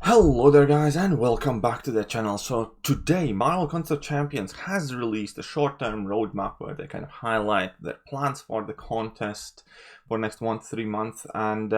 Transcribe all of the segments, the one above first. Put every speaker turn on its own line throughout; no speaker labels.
Hello there guys and welcome back to the channel. So today Marvel Concert Champions has released a short-term roadmap where they kind of highlight their plans for the contest for next 1 to 3 months, and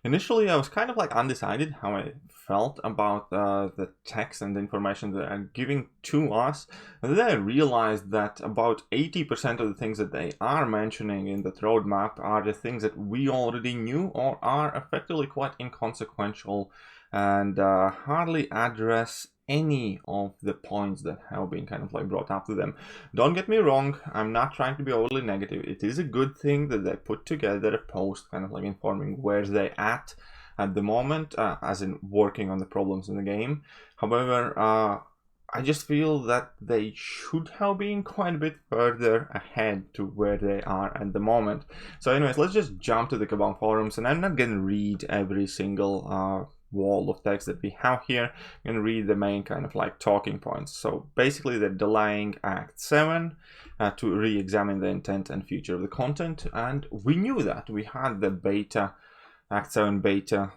initially I was kind of like undecided how I felt about the text and the information that are giving to us, and then I realized that about 80% of the things that they are mentioning in that roadmap are the things that we already knew or are effectively quite inconsequential and hardly address any of the points that have been kind of like brought up to them. Don't get me wrong, I'm not trying to be overly negative. It is a good thing that they put together a post kind of like informing where they at the moment, as in working on the problems in the game. However, I just feel that they should have been quite a bit further ahead to where they are at the moment. So anyways, let's just jump to the Kabam forums, and I'm not going to read every single wall of text that we have here. I'm going to read the main kind of like talking points. So basically they're delaying Act 7 to re-examine the intent and future of the content, and we knew that. We had the beta, Act 7 beta,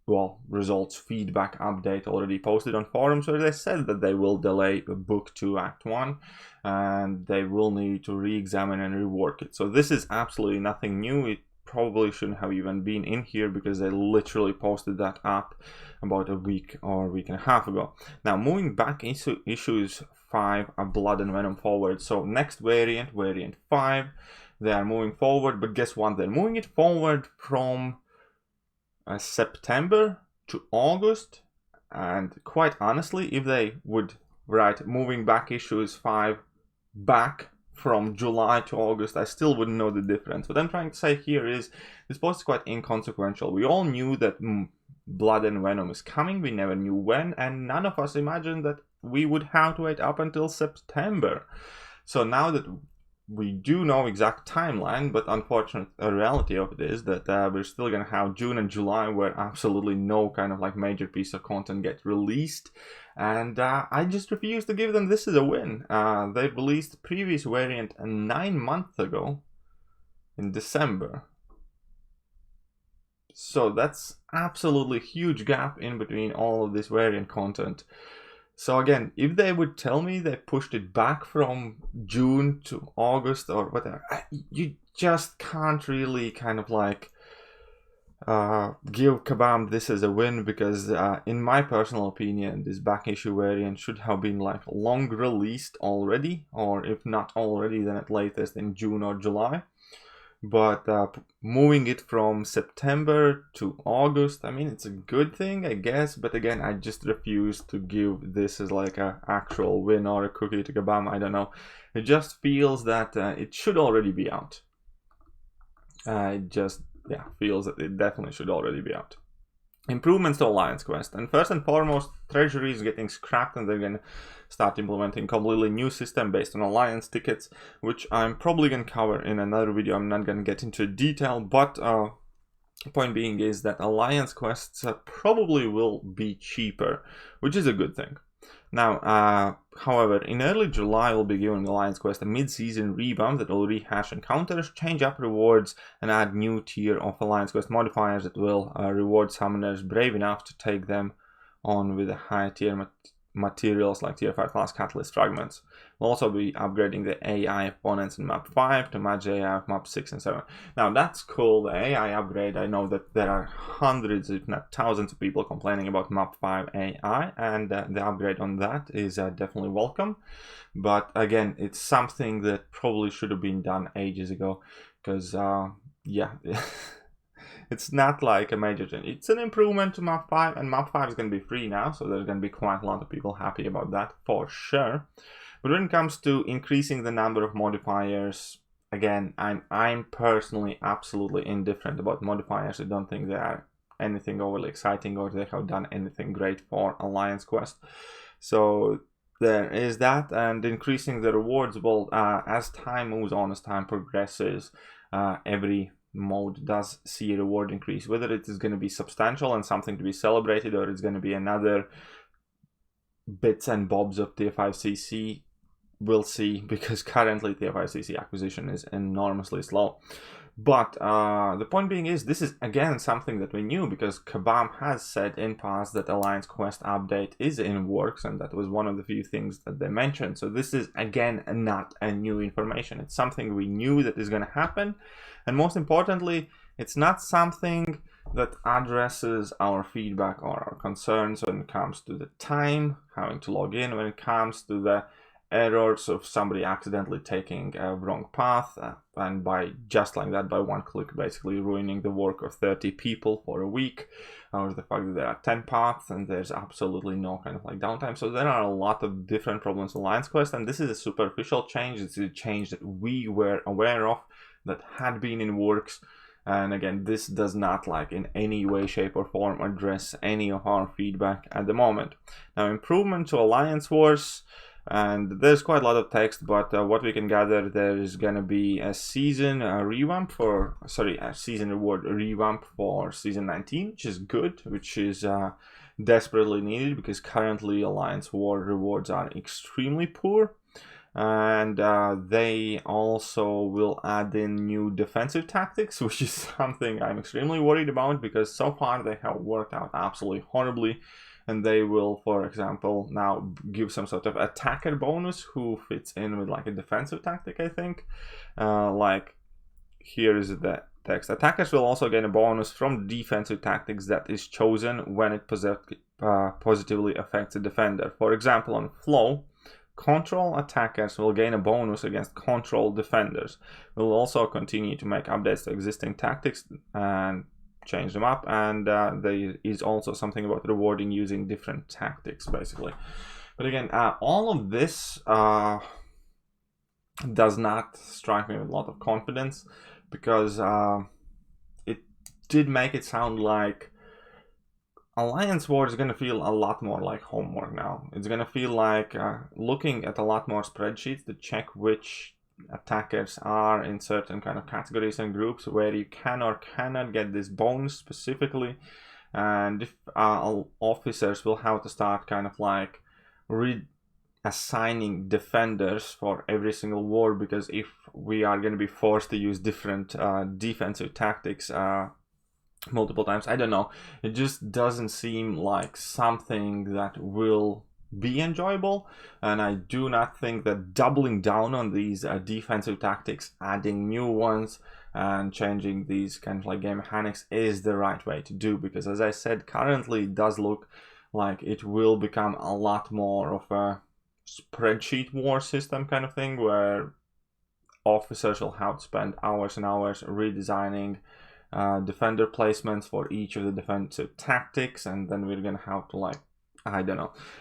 well, results feedback update already posted on forums where they said that they will delay Book 2 Act 1 and they will need to re-examine and rework it. So this is absolutely nothing new. It probably shouldn't have even been in here because they literally posted that up about a week or a week and a half ago. Now moving back into issues 5 of Blood and Venom forward. So next variant, variant 5, they are moving forward, but guess what? They're moving it forward from September to August, and quite honestly, if they would write moving back issues 5 back from July to August, I still wouldn't know the difference. What I'm trying to say here is this post is quite inconsequential. We all knew that Blood and Venom is coming, we never knew when, and none of us imagined that we would have to wait up until September. So now that we do know exact timeline, but unfortunate reality of it is that we're still gonna have June and July where absolutely no kind of like major piece of content gets released, and I just refuse to give them this as a win. They released the previous variant 9 months ago in December, so that's absolutely huge gap in between all of this variant content. So again, if they would tell me they pushed it back from June to August or whatever, you just can't really kind of like give Kabam this as a win, because in my personal opinion, this back issue variant should have been like long released already, or if not already, then at latest in June or July. But moving it from September to August, I mean, it's a good thing, I guess, but again, I just refuse to give this as like a actual win or a cookie to Kabam. I don't know. It just feels that it should already be out. It just, yeah, feels that it definitely should already be out. Improvements to Alliance Quest, and first and foremost, Treasury is getting scrapped and they're going to start implementing a completely new system based on Alliance tickets, which I'm probably going to cover in another video. I'm not going to get into detail, but point being is that Alliance quests probably will be cheaper, which is a good thing. Now, however, in early July, we'll be giving Alliance Quest a mid-season revamp that will rehash encounters, change up rewards, and add new tier of Alliance Quest modifiers that will reward summoners brave enough to take them on with a high tier materials like tier 5 class catalyst fragments. We'll also be upgrading the AI opponents in map 5 to match the AI of map 6 and 7. Now that's cool, the AI upgrade. I know that there are hundreds if not thousands of people complaining about map 5 AI, and the upgrade on that is definitely welcome. But again, it's something that probably should have been done ages ago, because yeah, it's not like a major change. It's an improvement to map 5, and map 5 is going to be free now, so there's going to be quite a lot of people happy about that for sure. But when it comes to increasing the number of modifiers, again, I'm personally absolutely indifferent about modifiers. I don't think they are anything overly exciting or they have done anything great for Alliance Quest. So there is that, and increasing the rewards, well, as time moves on, as time progresses, every mode does see a reward increase. Whether it is going to be substantial and something to be celebrated, or it's going to be another bits and bobs of tier 5 CC, we'll see, because currently tier 5 CC acquisition is enormously slow. But the point being is, this is again something that we knew, because Kabam has said in past that Alliance Quest update is in works, and that was one of the few things that they mentioned. So this is again not a new information. It's something we knew that is going to happen, and most importantly, it's not something that addresses our feedback or our concerns when it comes to the time having to log in, when it comes to the errors of somebody accidentally taking a wrong path, and by just like that, by one click, basically ruining the work of 30 people for a week, or the fact that there are 10 paths and there's absolutely no kind of like downtime. So there are a lot of different problems in Alliance Quest, and this is a superficial change. It's a change that we were aware of, that had been in works. And again, this does not like in any way, shape or form address any of our feedback at the moment. Now, improvement to Alliance Wars, and there's quite a lot of text, but what we can gather, there is going to be a season revamp for, sorry, a season reward revamp for season 19, which is good, which is desperately needed, because currently Alliance War rewards are extremely poor. And they also will add in new defensive tactics, which is something I'm extremely worried about, because so far they have worked out absolutely horribly. And they will, for example, now give some sort of attacker bonus who fits in with like a defensive tactic, I think. Like, here is the text. Attackers will also gain a bonus from defensive tactics that is chosen when it positively affects a defender. For example, on Flow, control attackers will gain a bonus against control defenders. We'll also continue to make updates to existing tactics and change them up, and there is also something about rewarding using different tactics, basically. But again, all of this does not strike me with a lot of confidence, because it did make it sound like Alliance War is going to feel a lot more like homework now. It's going to feel like looking at a lot more spreadsheets to check which attackers are in certain kind of categories and groups where you can or cannot get this bonus specifically. And if officers will have to start kind of like reassigning defenders for every single war, because if we are going to be forced to use different defensive tactics multiple times, I don't know, it just doesn't seem like something that will be enjoyable. And I do not think that doubling down on these defensive tactics, adding new ones and changing these kind of like game mechanics is the right way to do, because as I said, currently it does look like it will become a lot more of a spreadsheet war system kind of thing, where officers will have to spend hours and hours redesigning defender placements for each of the defensive tactics, and then we're gonna have to like, I don't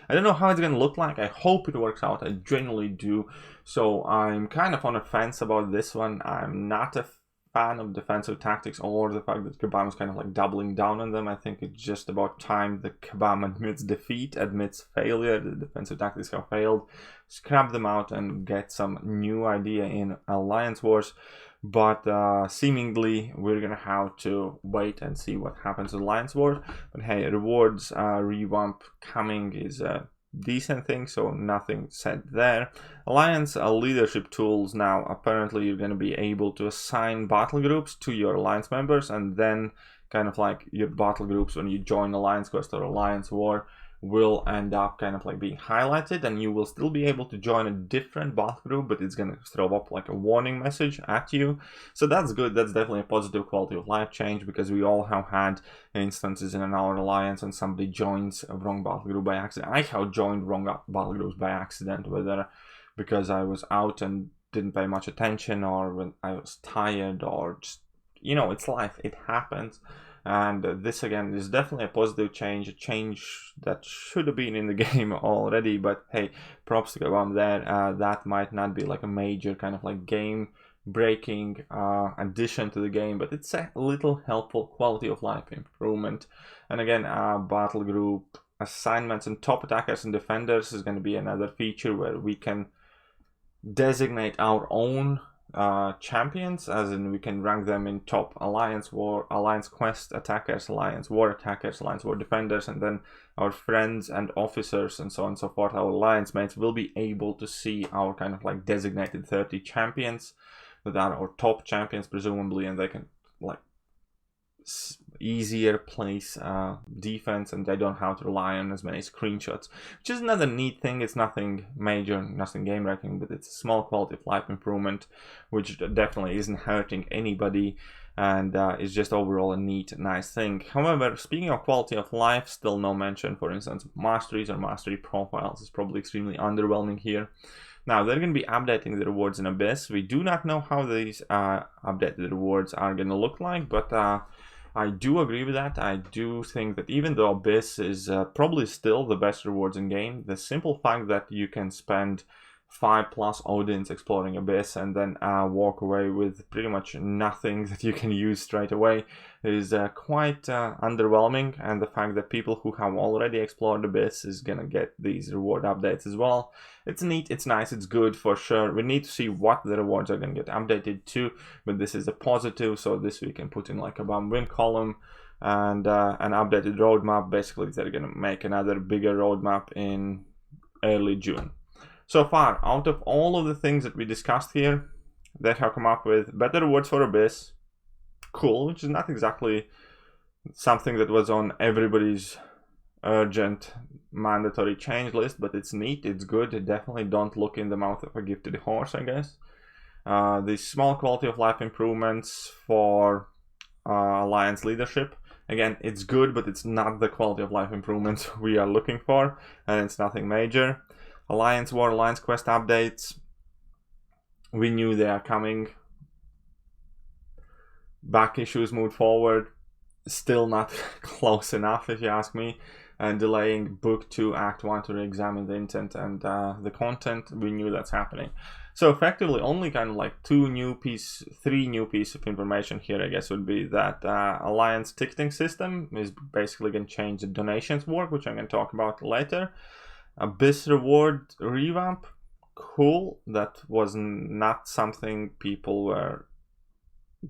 know how it's gonna look like. I hope it works out, I genuinely do. So I'm kind of on a fence about this one. I'm not a fan of defensive tactics, or the fact that Kabam is kind of like doubling down on them. I think it's just about time that Kabam admits defeat, admits failure, the defensive tactics have failed, scrap them out and get some new idea in Alliance Wars. But seemingly we're gonna have to wait and see what happens with Alliance Wars. But hey, rewards revamp coming is a decent thing, so nothing said there. Alliance leadership tools, now apparently you're gonna be able to assign battle groups to your Alliance members, and then kind of like your battle groups when you join Alliance Quest or Alliance War will end up kind of like being highlighted, and you will still be able to join a different battle group, but it's going to throw up like a warning message at you. So that's good. That's definitely a positive quality of life change, because we all have had instances in our alliance and somebody joins a wrong battle group by accident. I have joined wrong battle groups by accident, whether because I was out and didn't pay much attention, or when I was tired, or just, you know, it's life, it happens. And this again is definitely a positive change, a change that should have been in the game already, but hey, props to Kabam there. That might not be like a major kind of like game breaking addition to the game, but it's a little helpful quality of life improvement. And again, battle group assignments and top attackers and defenders is going to be another feature where we can designate our own champions, as in we can rank them in top Alliance War, Alliance Quest attackers, Alliance War attackers, Alliance War defenders, and then our friends and officers and so on and so forth, our alliance mates, will be able to see our kind of like designated 30 champions. that are our top champions presumably, and they can like easier place defense, and they don't have to rely on as many screenshots, which is another neat thing. It's nothing major, nothing game wrecking, but it's a small quality of life improvement, which definitely isn't hurting anybody, and is just overall a neat, nice thing. However, speaking of quality of life, still no mention, for instance, of masteries or mastery profiles. Is probably extremely underwhelming here. Now, they're going to be updating the rewards in Abyss. We do not know how these updated rewards are going to look like, but I do agree with that. I do think that even though Abyss is probably still the best rewards in game, the simple fact that you can spend 5+ Odins exploring Abyss and then walk away with pretty much nothing that you can use straight away is quite underwhelming. And the fact that people who have already explored Abyss is gonna get these reward updates as well. It's neat, it's nice, it's good for sure. We need to see what the rewards are gonna get updated to, but this is a positive, so this we can put in like a Kabam win column and an updated roadmap. Basically, they're gonna make another bigger roadmap in early June. So far, out of all of the things that we discussed here, they have come up with better rewards for Abyss. Cool, which is not exactly something that was on everybody's urgent mandatory change list, but it's neat, it's good. Definitely don't look in the mouth of a gifted horse, I guess. The small quality of life improvements for Alliance leadership. Again, it's good, but it's not the quality of life improvements we are looking for, and it's nothing major. Alliance War, Alliance Quest updates. We knew they are coming. Back issues moved forward. Still not close enough, if you ask me. And delaying Book 2, Act 1 to re-examine the intent and the content. We knew that's happening. So effectively, only kind of like three new pieces of information here, I guess, would be that Alliance ticketing system is basically going to change the donations work, which I'm going to talk about later. Abyss reward revamp, cool. That was not something people were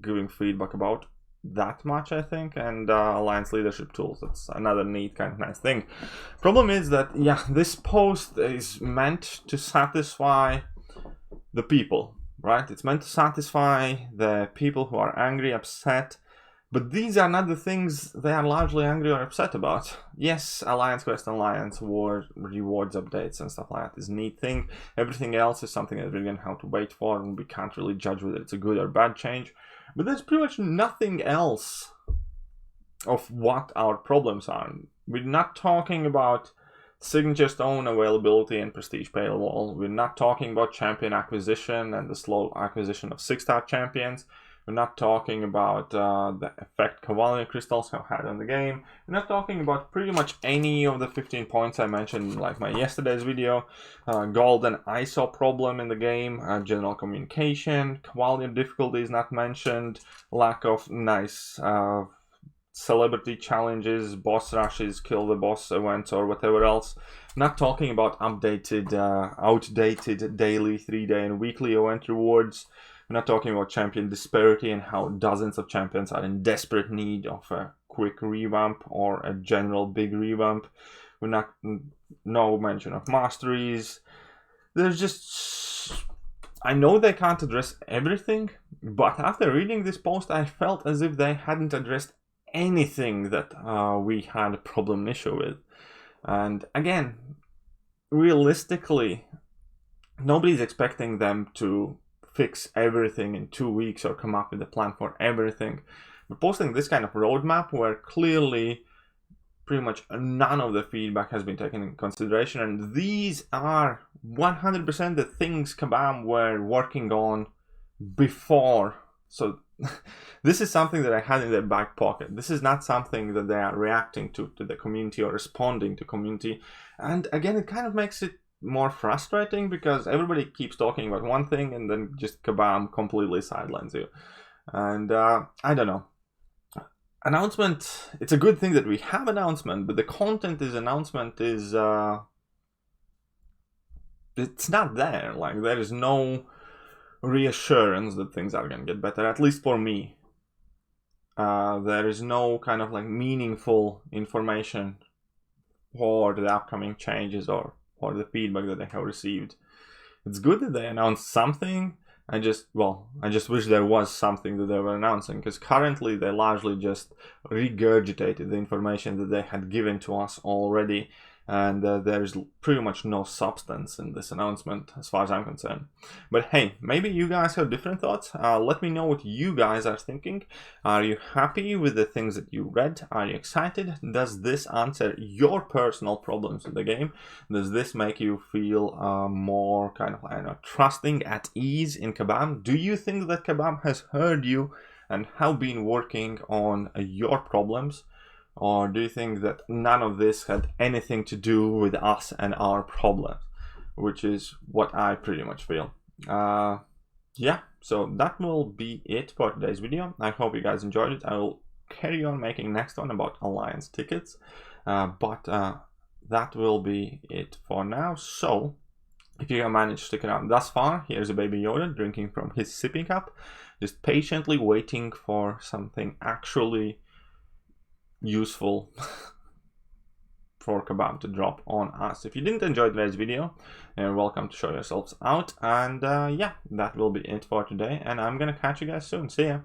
giving feedback about that much, I think. And Alliance leadership tools, that's another neat kind of nice thing. Problem is that, yeah, this post is meant to satisfy the people, right? It's meant to satisfy the people who are angry, upset. But these are not the things they are largely angry or upset about. Yes, Alliance Quest and Alliance War rewards updates and stuff like that is a neat thing. Everything else is something that we're going to have to wait for, and we can't really judge whether it's a good or bad change. But there's pretty much nothing else of what our problems are. We're not talking about Signature Stone availability and Prestige Paywall. We're not talking about champion acquisition and the slow acquisition of 6-star champions. We're not talking about the effect Cavalier crystals have had on the game. We're not talking about pretty much any of the 15 points I mentioned in like my yesterday's video. Golden ISO problem in the game, general communication, Cavalier difficulty is not mentioned, lack of nice celebrity challenges, boss rushes, kill the boss events, or whatever else. Not talking about outdated daily, 3-day, and weekly event rewards. We're not talking about champion disparity and how dozens of champions are in desperate need of a quick revamp or a general big revamp. We're not, no mention of masteries. There's just, I know they can't address everything, but after reading this post, I felt as if they hadn't addressed anything that we had a problem issue with. And again, realistically, nobody's expecting them to fix everything in 2 weeks or come up with a plan for everything. But posting this kind of roadmap where clearly pretty much none of the feedback has been taken into consideration, and these are 100% the things Kabam were working on before. So this is something that I had in their back pocket. This is not something that they are reacting to the community or responding to community. And again, it kind of makes it more frustrating because everybody keeps talking about one thing and then just Kabam completely sidelines you. And I don't know. Announcement, it's a good thing that we have announcement, but the content is announcement is it's not there. Like, there is no reassurance that things are gonna get better, at least for me. There is no kind of like meaningful information for the upcoming changes or the feedback that they have received. It's good that they announced something, I just wish there was something that they were announcing, because currently they largely just regurgitated the information that they had given to us already, and there's pretty much no substance in this announcement as far as I'm concerned. But hey, maybe you guys have different thoughts. Let me know what you guys are thinking. Are you happy with the things that you read? Are you excited? Does this answer your personal problems with the game? Does this make you feel more kind of, I don't know, trusting, at ease in Kabam? Do you think that Kabam has heard you and have been working on your problems? Or do you think that none of this had anything to do with us and our problems? Which is what I pretty much feel. Yeah, so that will be it for today's video. I hope you guys enjoyed it. I will carry on making next one about Alliance tickets. But that will be it for now. So, if you have managed to stick around thus far, here's a baby Yoda drinking from his sipping cup, just patiently waiting for something actually useful for Kabam to drop on us. If you didn't enjoy today's video, you're welcome to show yourselves out. And yeah, that will be it for today. And I'm gonna catch you guys soon. See ya.